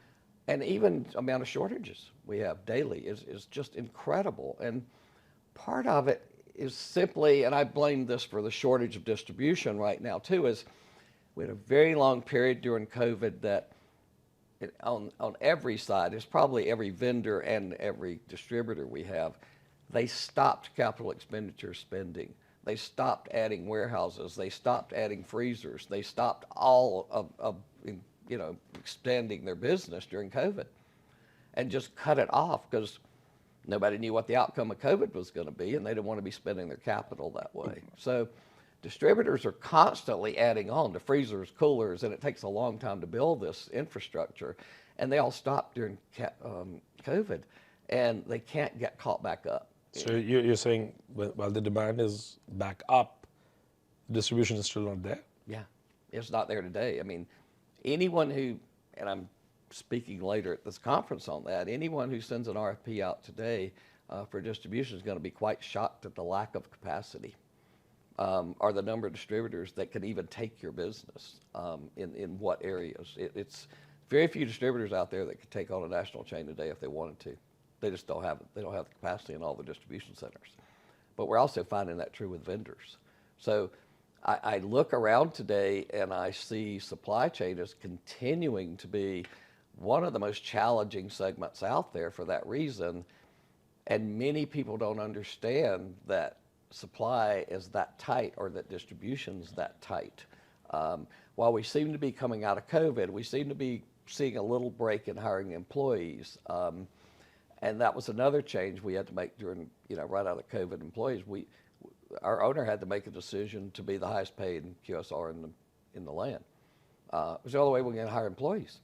even amount of shortages we have daily is just incredible. And part of it is simply, and I blame this for the shortage of distribution right now too, is we had a very long period during COVID that on every side, it's probably every vendor and every distributor we have, they stopped capital expenditure spending. They stopped adding warehouses. They stopped adding freezers. They stopped all of expanding their business during COVID and just cut it off because nobody knew what the outcome of COVID was going to be, and they didn't want to be spending their capital that way. So distributors are constantly adding on to freezers, coolers, and it takes a long time to build this infrastructure. And they all stopped during COVID, and they can't get caught back up. So you're saying while the demand is back up, distribution is still not there? Yeah, it's not there today. I mean, anyone who, and I'm speaking later at this conference on that, anyone who sends an RFP out today for distribution is going to be quite shocked at the lack of capacity or the number of distributors that can even take your business in what areas. It's very few distributors out there that could take on a national chain today if they wanted to. They just don't have it. They don't have the capacity in all the distribution centers. But we're also finding that true with vendors. So I look around today and I see supply chain as continuing to be one of the most challenging segments out there for that reason. And many people don't understand that supply is that tight or that distribution is that tight. While we seem to be coming out of COVID, we seem to be seeing a little break in hiring employees. And that was another change we had to make during, right out of COVID employees. Our owner had to make a decision to be the highest paid QSR in the land. It was the only way we were going to hire employees.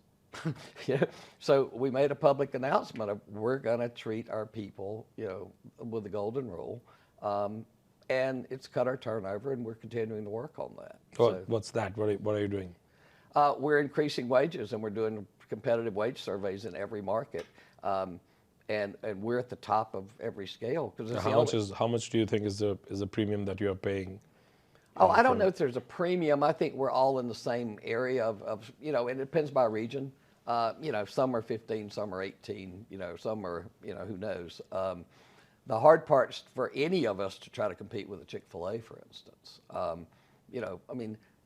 So we made a public announcement of we're going to treat our people, with the golden rule. And it's cut our turnover, and we're continuing to work on that. What's that? What are you doing? We're increasing wages, and we're doing competitive wage surveys in every market. And we're at the top of every scale. How much do you think is the premium that you're paying? Oh, I don't know if there's a premium. I think we're all in the same area of and it depends by region. Some are 15, some are 18, some are, who knows. The hard part's for any of us to try to compete with a Chick-fil-A, for instance.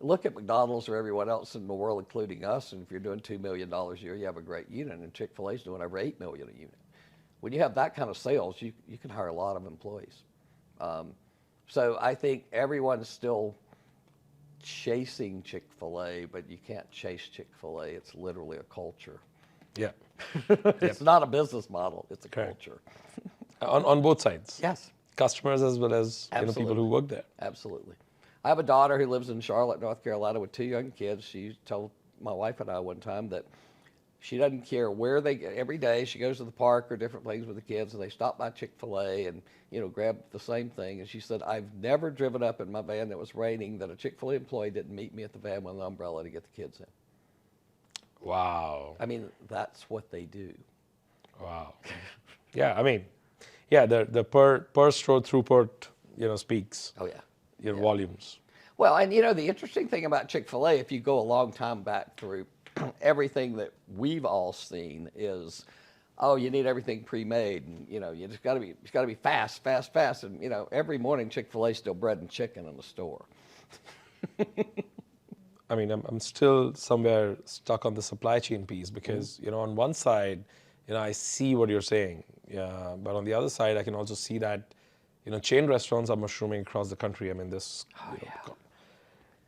Look at McDonald's or everyone else in the world, including us, and if you're doing $2 million a year, you have a great unit, and Chick-fil-A's doing over $8 million a unit. When you have that kind of sales, you can hire a lot of employees. So I think everyone's still chasing Chick-fil-A, but you can't chase Chick-fil-A. It's literally a culture. Yeah. It's not a business model. It's a Correct. culture. On both sides. Yes. Customers as well as people Absolutely. who work there. Absolutely. I have a daughter who lives in Charlotte, North Carolina with 2 young kids. She told my wife and I one time that she doesn't care where every day she goes to the park or different places with the kids, and they stop by Chick-fil-A and, grab the same thing. And she said, I've never driven up in my van that was raining that a Chick-fil-A employee didn't meet me at the van with an umbrella to get the kids in. Wow. I mean, that's what they do. Wow. Yeah, I mean, yeah, the per store throughput, speaks Oh, yeah. volumes. Well, and the interesting thing about Chick-fil-A, if you go a long time back through everything that we've all seen is, oh, you need everything pre-made, and you just got to be fast, fast, fast, and every morning Chick-fil-A still bread and chicken in the store. I mean, I'm still somewhere stuck on the supply chain piece because, on one side, I see what you're saying, but on the other side, I can also see that, chain restaurants are mushrooming across the country. I mean, this,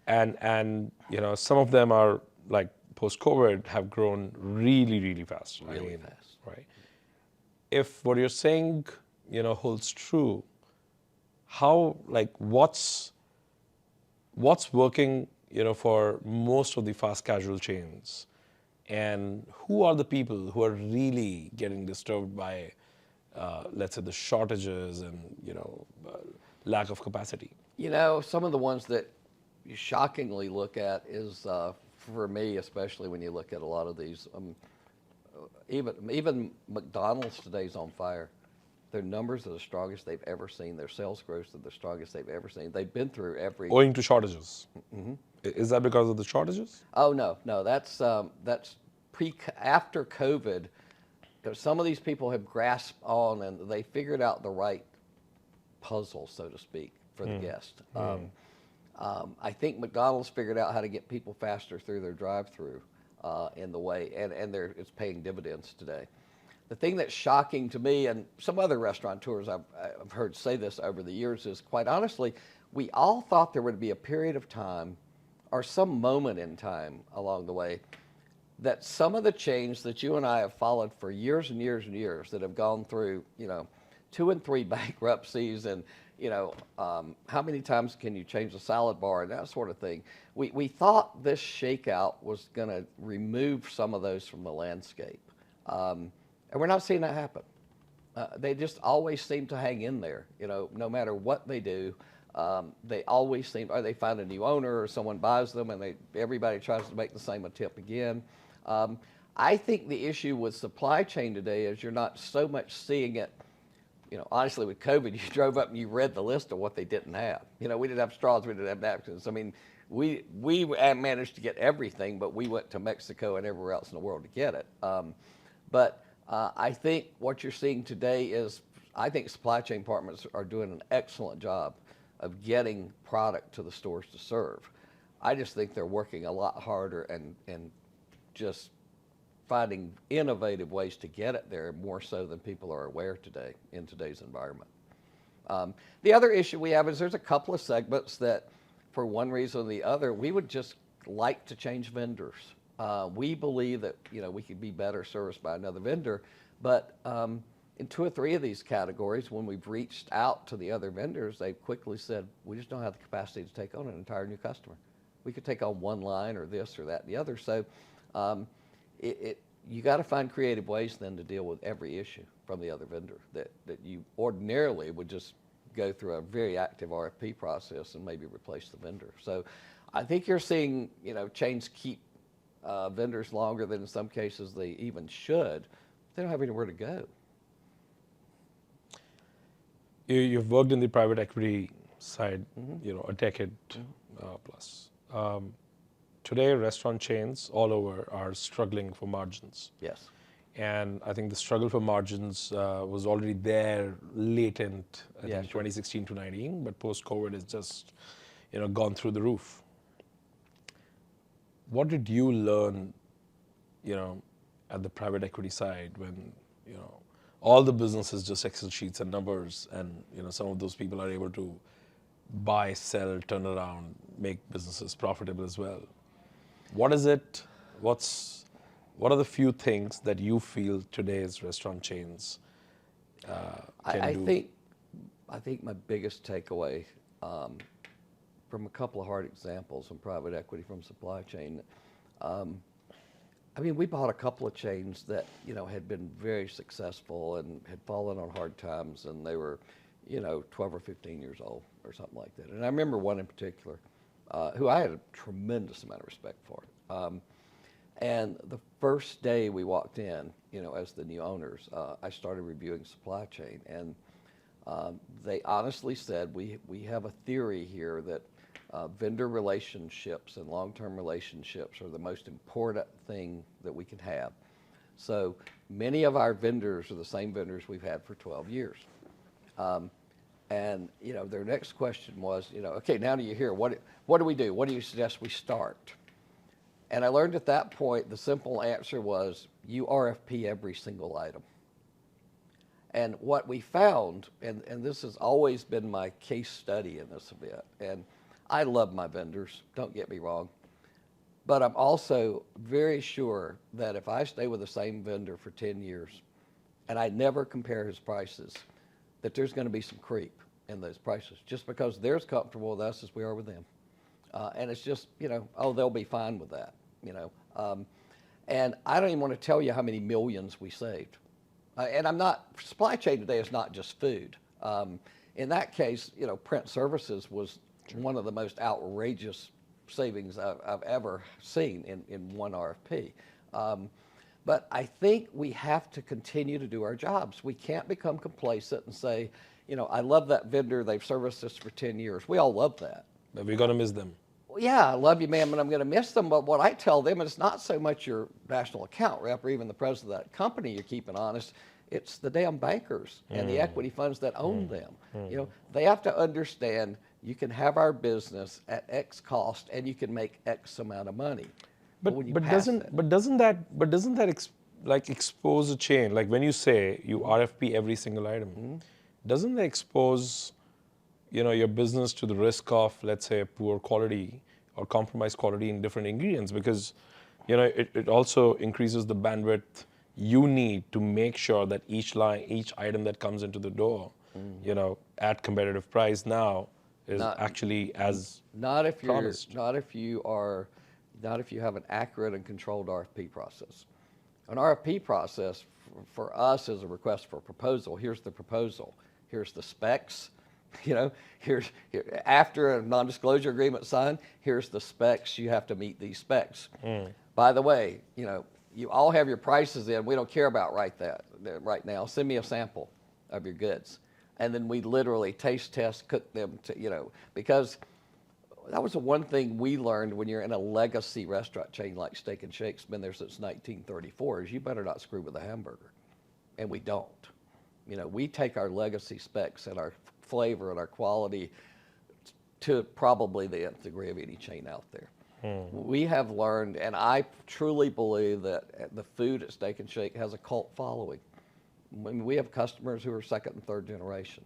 and some of them are like post-COVID have grown really, really fast. Really fast. Right. If what you're saying, holds true, how, like, what's working, for most of the fast casual chains, and who are the people who are really getting disturbed by, let's say, the shortages and, lack of capacity? Some of the ones that you shockingly look at is, for me, especially when you look at a lot of these, even McDonald's today is on fire. Their numbers are the strongest they've ever seen. Their sales growth are the strongest they've ever seen. They've been through every. Owing to shortages. Is that because of the shortages? Oh no, that's after COVID. Some of these people have grasped on and they figured out the right puzzle, so to speak, for the guest. I think McDonald's figured out how to get people faster through their drive-through in the way, and it's paying dividends today. The thing that's shocking to me, and some other restaurateurs I've heard say this over the years, is quite honestly, we all thought there would be a period of time or some moment in time along the way that some of the chains that you and I have followed for years and years and years that have gone through, 2 and 3 bankruptcies and, how many times can you change a salad bar and that sort of thing. We thought this shakeout was going to remove some of those from the landscape. And we're not seeing that happen. They just always seem to hang in there, no matter what they do. They always seem, or they find a new owner or someone buys them and everybody tries to make the same attempt again. I think the issue with supply chain today is you're not so much seeing it. Honestly, with COVID, you drove up and you read the list of what they didn't have. We didn't have straws, we didn't have napkins. I mean, we managed to get everything, but we went to Mexico and everywhere else in the world to get it. But I think what you're seeing today is, I think supply chain partners are doing an excellent job of getting product to the stores to serve. I just think they're working a lot harder and just finding innovative ways to get it there more so than people are aware today in today's environment. The other issue we have is there's a couple of segments that, for one reason or the other, we would just like to change vendors. We believe that we could be better serviced by another vendor, but in 2 or 3 of these categories, when we've reached out to the other vendors, they've quickly said, we just don't have the capacity to take on an entire new customer. We could take on one line or this or that and the other. So you got to find creative ways then to deal with every issue from the other vendor that you ordinarily would just go through a very active RFP process and maybe replace the vendor. So I think you're seeing chains keep vendors longer than in some cases they even should. They don't have anywhere to go. You've worked in the private equity side, a decade plus. Today, restaurant chains all over are struggling for margins. Yes. And I think the struggle for margins was already there, latent, I think 2016 to 19, but post-COVID it's just, gone through the roof. What did you learn, at the private equity side when, all the business is just Excel sheets and numbers, and, some of those people are able to buy, sell, turn around, make businesses profitable as well. What is it? What are the few things that you feel today's restaurant chains can I do? think my biggest takeaway from a couple of hard examples in private equity from supply chain. I mean, we bought a couple of chains that had been very successful and had fallen on hard times, and they were 12 or 15 years old or something like that. And I remember one in particular who I had a tremendous amount of respect for. And the first day we walked in, as the new owners, I started reviewing supply chain, and they honestly said, we have a theory here that vendor relationships and long-term relationships are the most important thing that we can have. So many of our vendors are the same vendors we've had for 12 years. And their next question was, okay, now that you're here, what do we do? What do you suggest we start? And I learned at that point the simple answer was, you RFP every single item. And what we found, and this has always been my case study in this event, and I love my vendors, don't get me wrong, but I'm also very sure that if I stay with the same vendor for 10 years and I never compare his prices, that there's going to be some creep in those prices, just because they're as comfortable with us as we are with them. And it's just, they'll be fine with that, and I don't even want to tell you how many millions we saved. And supply chain today is not just food. In that case, print services was one of the most outrageous savings I've ever seen in one RFP. But I think we have to continue to do our jobs. We can't become complacent and say, I love that vendor, they've serviced us for 10 years. We all love that. But we're going to miss them. Well, yeah, I love you, ma'am, and I'm going to miss them. But what I tell them is not so much your national account rep or even the president of that company you're keeping honest. It's the damn bankers and the equity funds that own them. They have to understand you can have our business at X cost and you can make X amount of money. But doesn't that expose a chain? Like when you say you RFP every single item, doesn't that expose your business to the risk of, let's say, poor quality or compromised quality in different ingredients? Because it also increases the bandwidth you need to make sure that each item that comes into the door, at competitive price now is actually as promised. Not if you have an accurate and controlled RFP process. An RFP process for us is a request for a proposal. Here's the proposal. Here's the specs. After a non-disclosure agreement signed, here's the specs. You have to meet these specs. By the way, you all have your prices in. We don't care about right now. Send me a sample of your goods. And then we literally taste test, cook them because that was the one thing we learned when you're in a legacy restaurant chain like Steak and Shake's, been there since 1934, is you better not screw with a hamburger. And we don't. We take our legacy specs and our flavor and our quality to probably the nth degree of any chain out there. We have learned, and I truly believe that the food at Steak and Shake has a cult following. I mean, we have customers who are second and third generation.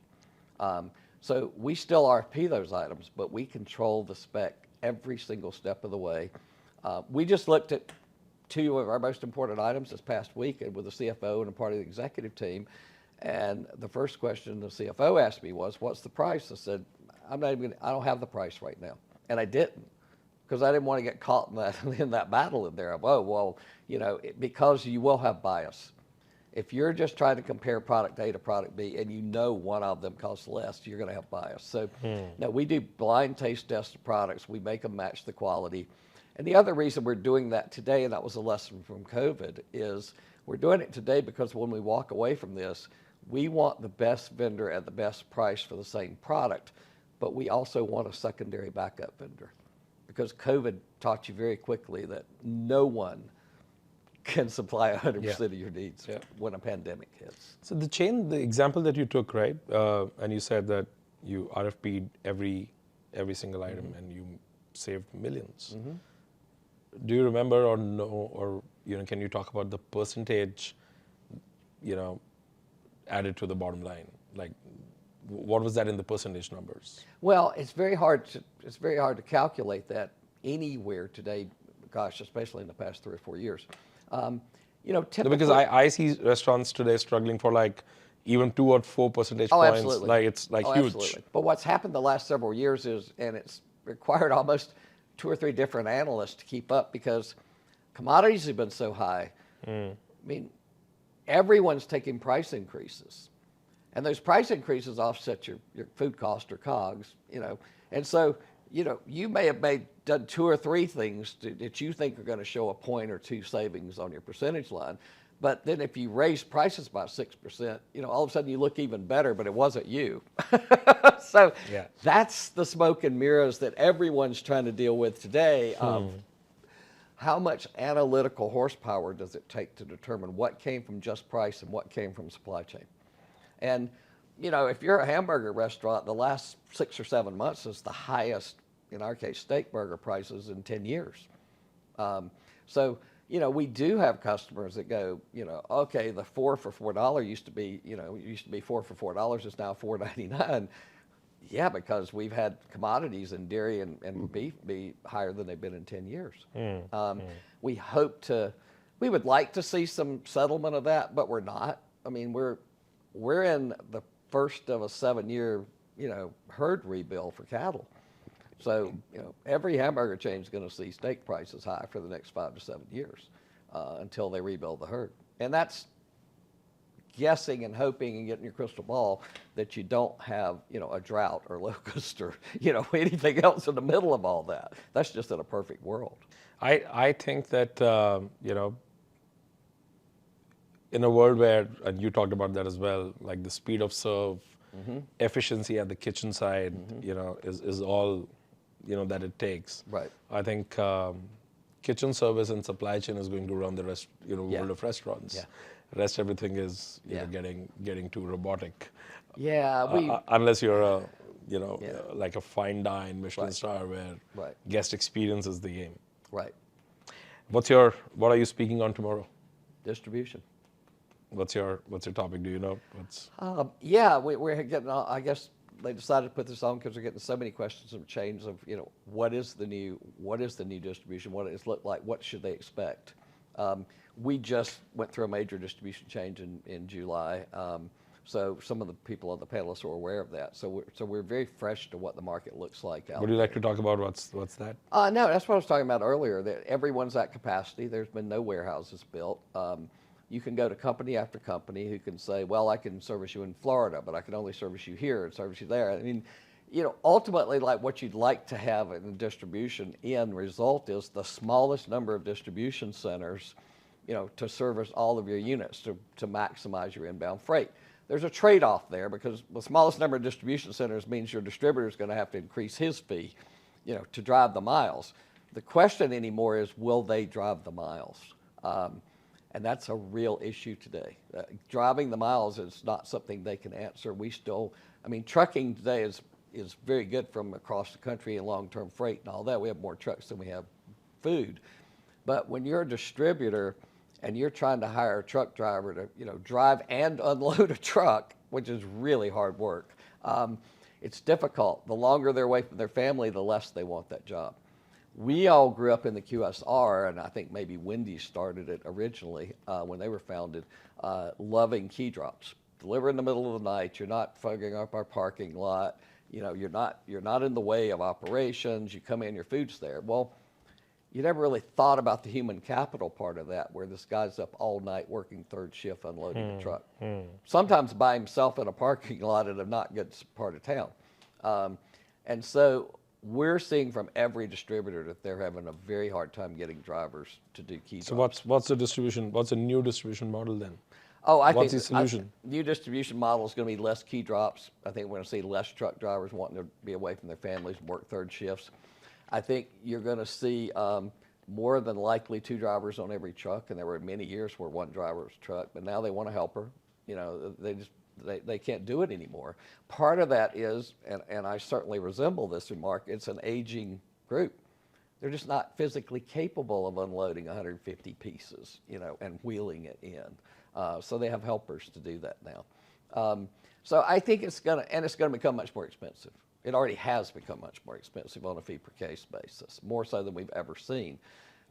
So we still RFP those items, but we control the spec every single step of the way. We just looked at 2 of our most important items this past week with the CFO and a part of the executive team. And the first question the CFO asked me was, what's the price? I said, I don't have the price right now. And I didn't, because I didn't want to get caught in that battle in there of, because you will have bias. If you're just trying to compare product A to product B and one of them costs less, you're going to have bias. So no, we do blind taste test of products. We make them match the quality. And the other reason we're doing that today, and that was a lesson from COVID, is we're doing it today because when we walk away from this, we want the best vendor at the best price for the same product, but we also want a secondary backup vendor. Because COVID taught you very quickly that no one can supply 100% of your needs when a pandemic hits. So the example that you took, right? And you said that you RFP'd every single item and you saved millions. Do you remember or know, or can you talk about the percentage, added to the bottom line? Like what was that in the percentage numbers? Well, it's very hard to calculate that anywhere today. Gosh, especially in the past 3 or 4 years. No, Typically. because I see restaurants today struggling for like even 2 or 4 percentage Oh, points. absolutely. Like it's like Oh, huge. absolutely. But what's happened the last several years is, and it's required almost 2 or 3 different analysts to keep up because commodities have been so high. I mean, everyone's taking price increases, and those price increases offset your food cost or COGS. And so you may have done 2 or 3 things that you think are going to show a point or 2 savings on your percentage line. But then if you raise prices by 6%, all of a sudden you look even better, but it wasn't you. So Yeah. that's the smoke and mirrors that everyone's trying to deal with today of how much analytical horsepower does it take to determine what came from just price and what came from supply chain. And, if you're a hamburger restaurant, the last 6 or 7 months is the highest, in our case, steak burger prices in 10 years. So, we do have customers that go, okay, the 4 for $4 used to be, used to be 4 for $4, it's now $4.99. Yeah, because we've had commodities in dairy and beef be higher than they've been in 10 years. We would like to see some settlement of that, but we're not. I mean, we're in the first of a 7-year, herd rebuild for cattle. So, every hamburger chain is going to see steak prices high for the next 5 to 7 years until they rebuild the herd. And that's guessing and hoping and getting your crystal ball that you don't have, a drought or locust or, anything else in the middle of all that. That's just in a perfect world. I think that, in a world where, and you talked about that as well, like the speed of serve, efficiency at the kitchen side, is all, that it takes. Right. I think kitchen service and supply chain is going to run the rest, world of restaurants. Yeah. Rest everything is, getting too robotic. Yeah, unless you're a, like a fine dine Michelin star where guest experience is the game. Right. What are you speaking on tomorrow? Distribution. What's your topic? Do you know? We're getting. I guess they decided to put this on because we're getting so many questions of change of what is the new distribution? What does it look like? What should they expect? We just went through a major distribution change in July, so some of the people on the panelists are aware of that. So we're very fresh to what the market looks like out Would you like to talk about what's that? No, that's what I was talking about earlier. That everyone's at capacity. There's been no warehouses built. You can go to company after company who can say, well, I can service you in Florida, but I can only service you here and service you there. I mean, ultimately, like what you'd like to have in the distribution end result is the smallest number of distribution centers, to service all of your units to maximize your inbound freight. There's a trade-off there because the smallest number of distribution centers means your distributor is going to have to increase his fee, to drive the miles. The question anymore is, will they drive the miles? And that's a real issue today. Driving the miles is not something they can answer. Trucking today is very good from across the country and long-term freight and all that. We have more trucks than we have food. But when you're a distributor and you're trying to hire a truck driver to, drive and unload a truck, which is really hard work, it's difficult. The longer they're away from their family, the less they want that job. We all grew up in the QSR, and I think maybe Wendy's started it originally when they were founded, loving key drops. Deliver in the middle of the night. You're not fogging up our parking lot. You're not in the way of operations. You come in, your food's there. Well, you never really thought about the human capital part of that, where this guy's up all night working third shift unloading the truck. Sometimes by himself in a parking lot in a not good part of town. And so we're seeing from every distributor that they're having a very hard time getting drivers to do key drops. So what's the distribution? What's a new distribution model then? What's the solution? New distribution model is going to be less key drops. I think we're going to see less truck drivers wanting to be away from their families and work third shifts. I think you're going to see more than likely 2 drivers on every truck, and there were many years where 1 driver was truck, but now they want a helper. They can't do it anymore. Part of that is, and I certainly resemble this remark, it's an aging group. They're just not physically capable of unloading 150 pieces, and wheeling it in. So they have helpers to do that now. So I think it's going to become much more expensive. It already has become much more expensive on a fee per case basis, more so than we've ever seen.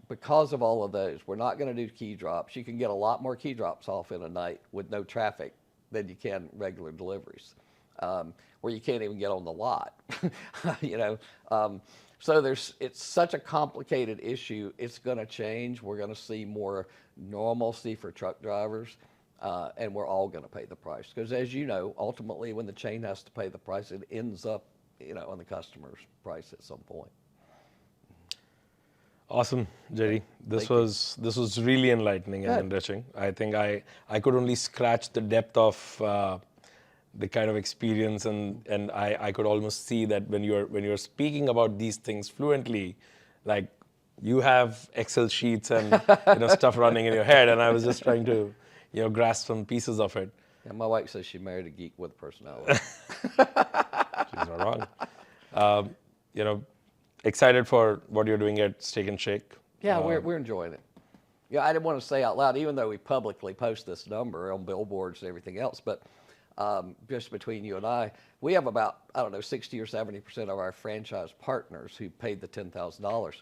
Because of all of those, we're not going to do key drops. You can get a lot more key drops off in a night with no traffic than you can regular deliveries, where you can't even get on the lot. you know, so it's such a complicated issue. It's going to change. We're going to see more normalcy for truck drivers, and we're all going to pay the price. Because as you know, ultimately, when the chain has to pay the price, it ends up, on the customer's price at some point. Awesome, Jerry. This was really enlightening and enriching. I think I could only scratch the depth of the kind of experience, and I could almost see that when you're speaking about these things fluently, like you have Excel sheets and stuff running in your head, and I was just trying to grasp some pieces of it. Yeah, my wife says she married a geek with a personality. She's not wrong. Excited for what you're doing at Steak and Shake. Yeah, we're enjoying it. Yeah, I didn't want to say out loud, even though we publicly post this number on billboards and everything else, but just between you and I, we have about, 60 or 70% of our franchise partners who paid the $10,000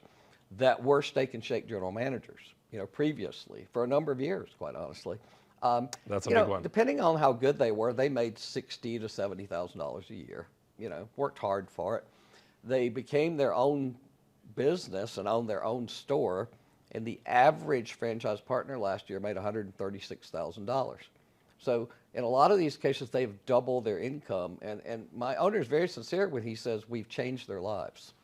that were Steak and Shake general managers, previously, for a number of years, quite honestly. That's a big one. Depending on how good they were, they made $60,000 to $70,000 a year, worked hard for it. They became their own business and owned their own store, and the average franchise partner last year made $136,000. So in a lot of these cases, they've doubled their income, and my owner is very sincere when he says we've changed their lives.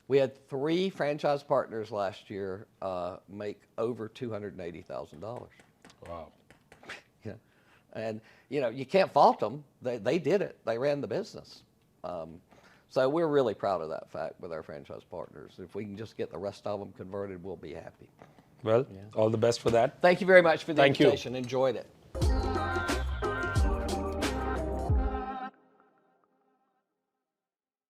We had 3 franchise partners last year make over $280,000. Wow. Yeah, and you can't fault them. They did it. They ran the business. So we're really proud of that fact with our franchise partners. If we can just get the rest of them converted, we'll be happy. Well, all the best for that. Thank you very much for the Thank you. invitation. Enjoyed it.